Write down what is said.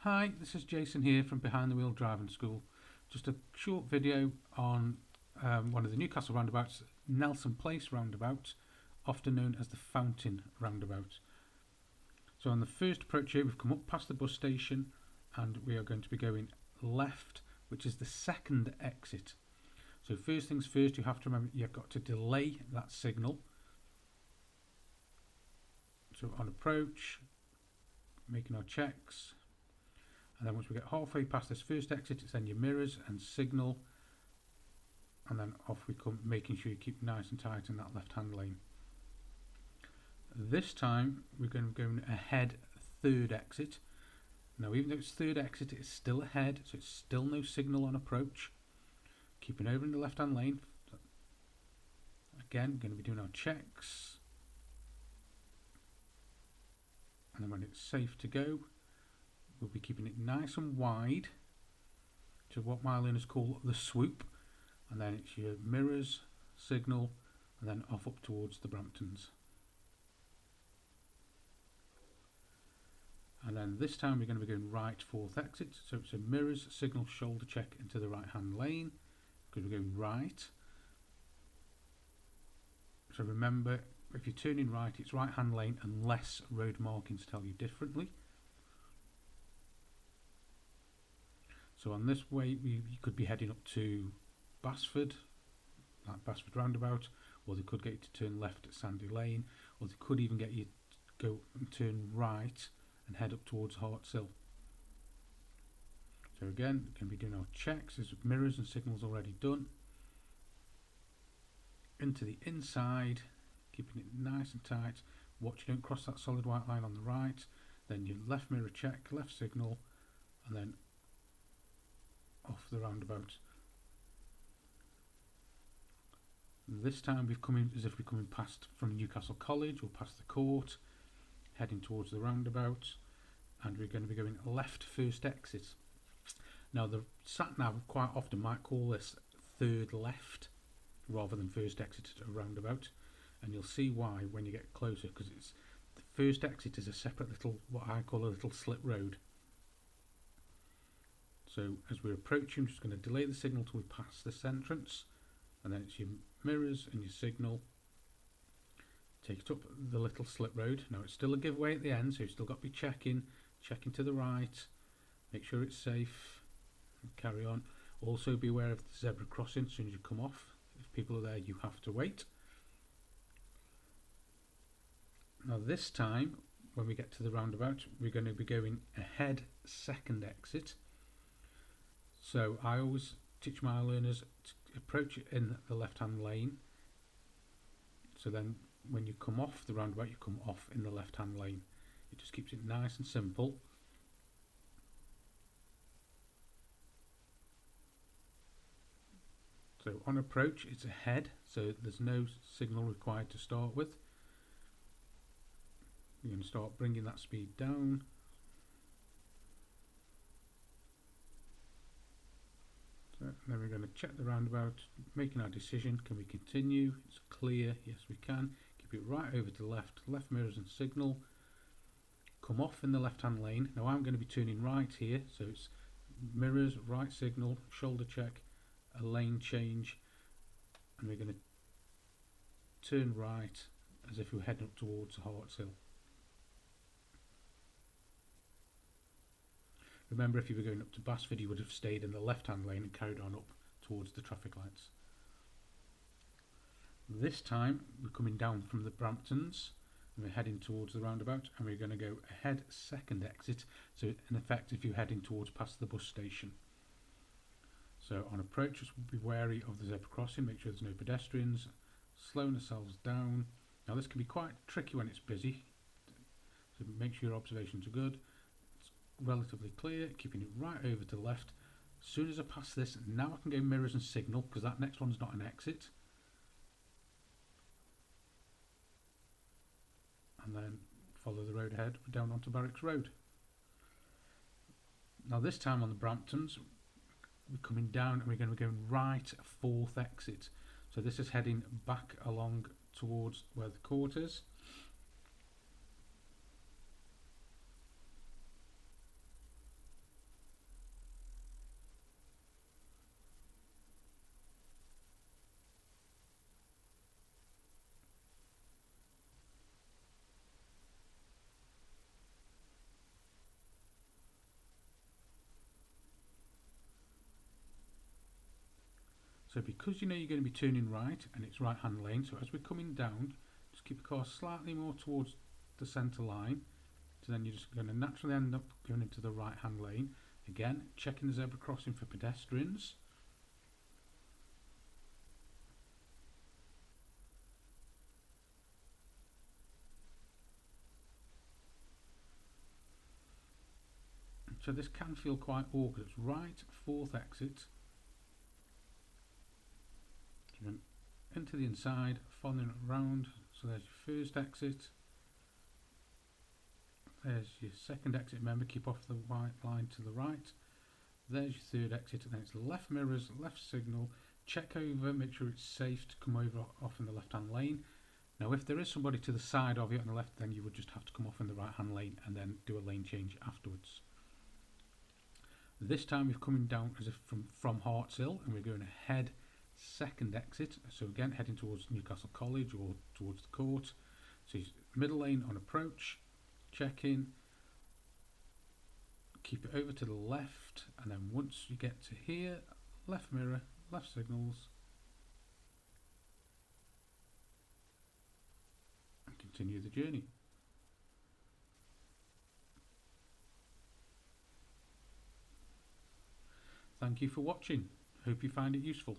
Hi, this is Jason here from Behind the Wheel Driving School. Just a short video on one of the Newcastle roundabouts, Nelson Place roundabout, often known as the Fountain roundabout. So on the first approach here, we've come up past the bus station and we are going to be going left, which is the second exit. So first things first, you have to remember you've got to delay that signal. So on approach, making our checks. And then once we get halfway past this first exit, it's then your mirrors and signal, and then off we come, making sure you keep nice and tight in that left hand lane. This time we're going to go ahead third exit. Now even though it's third exit, it's still ahead, so it's still no signal on approach. Keeping over in the left hand lane. Again, we're going to be doing our checks, and then when it's safe to go, we'll be keeping it nice and wide to what my learners call the swoop, and then it's your mirrors, signal, and then off up towards the Bramptons. And then this time we're going to be going right fourth exit, so it's a mirrors, signal, shoulder check into the right hand lane because we're going right. So remember, if you're turning right, it's right hand lane unless road markings tell you differently. So on this way, you could be heading up to Basford, like Basford roundabout, or they could get you to turn left at Sandy Lane, or they could even get you to go and turn right and head up towards Hartshill. So again, we're going to be doing our checks. There's mirrors and signals already done. Into the inside, keeping it nice and tight. Watch you don't cross that solid white line on the right. Then your left mirror check, left signal, and then off the roundabout. And this time we've come in as if we're coming past from Newcastle College or past the court, heading towards the roundabout, and we're going to be going left first exit. Now the sat-nav quite often might call this third left rather than first exit at a roundabout, and you'll see why when you get closer, because it's the first exit is a separate little, what I call a little slip road. So as we're approaching, I'm just going to delay the signal till we pass this entrance, and then it's your mirrors and your signal. Take it up the little slip road. Now it's still a giveaway at the end, so you've still got to be checking to the right, make sure it's safe, and carry on. Also be aware of the zebra crossing as soon as you come off. If people are there, you have to wait. Now this time, when we get to the roundabout, we're going to be going ahead second exit. So I always teach my learners to approach it in the left hand lane. So then when you come off the roundabout, you come off in the left hand lane. It just keeps it nice and simple. So on approach, it's ahead, so there's no signal required to start with. You're going to start bringing that speed down. So then we're going to check the roundabout, making our decision. Can we continue? It's clear. Yes, we can. Keep it right over to the left. Left mirrors and signal. Come off in the left-hand lane. Now I'm going to be turning right here, so it's mirrors, right signal, shoulder check, a lane change, and we're going to turn right as if we're heading up towards Hartshill. Remember, if you were going up to Basford, you would have stayed in the left-hand lane and carried on up towards the traffic lights. This time, we're coming down from the Bramptons, and we're heading towards the roundabout, and we're going to go ahead second exit, so in effect, if you're heading towards past the bus station. So on approach, just be wary of the zebra crossing, make sure there's no pedestrians, slowing ourselves down. Now this can be quite tricky when it's busy, so make sure your observations are good. Relatively clear, keeping it right over to the left. As soon as I pass this, now I can go mirrors and signal because that next one's not an exit. And then follow the road ahead down onto Barracks Road. Now this time on the Bramptons, we're coming down and we're going to be going right fourth exit. So this is heading back along towards where the court is. So because you know you're going to be turning right and it's right hand lane, so as we're coming down, just keep the car slightly more towards the centre line. So then you're just going to naturally end up going into the right hand lane. Again, checking the zebra crossing for pedestrians. So this can feel quite awkward. It's right, fourth exit. And into the inside, following it round. So there's your first exit. There's your second exit. Remember, keep off the white line to the right. There's your third exit, and then it's left mirrors, left signal. Check over, make sure it's safe to come over off in the left-hand lane. Now, if there is somebody to the side of you on the left, then you would just have to come off in the right-hand lane and then do a lane change afterwards. This time we're coming down as if from Hartshill, and we're going to head second exit. So again, heading towards Newcastle College or towards the court. So middle lane on approach, check in, keep it over to the left, and then once you get to here, left mirror, left signals, and continue the journey. Thank you for watching. Hope you find it useful.